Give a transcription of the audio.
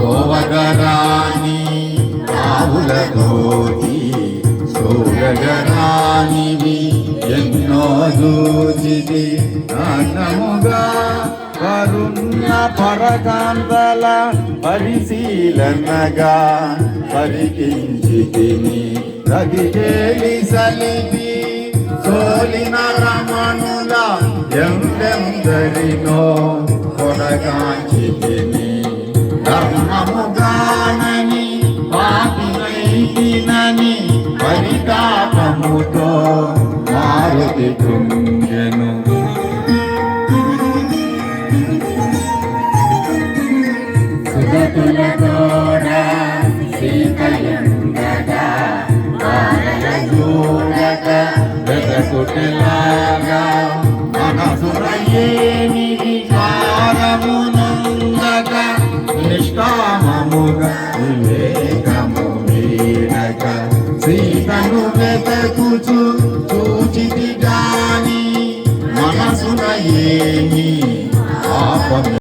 సోవగరాని ఆవులతోటి చూడగరానివి ఎన్నో చూచితి నాన్నముగా కరుణ పరకాంతల పరిశీలనగా పరికించితిని రగికేలి సలిపి సోలిన రమణుల ఎందెందరినో కొడగాంచితిని ధర్మముగానని పాపినైతినని పరితాపముతో మారుతి కృంగెను సుగతులతోడా సీతయుండగా బాలల చూడక వెదకుటలాగా మనసురయ్యేని విచారమునందక నిష్కామముగా వివేకము వీడక సీతను వెతకుచు చూచితి గాని మనసున ఏమి పాపము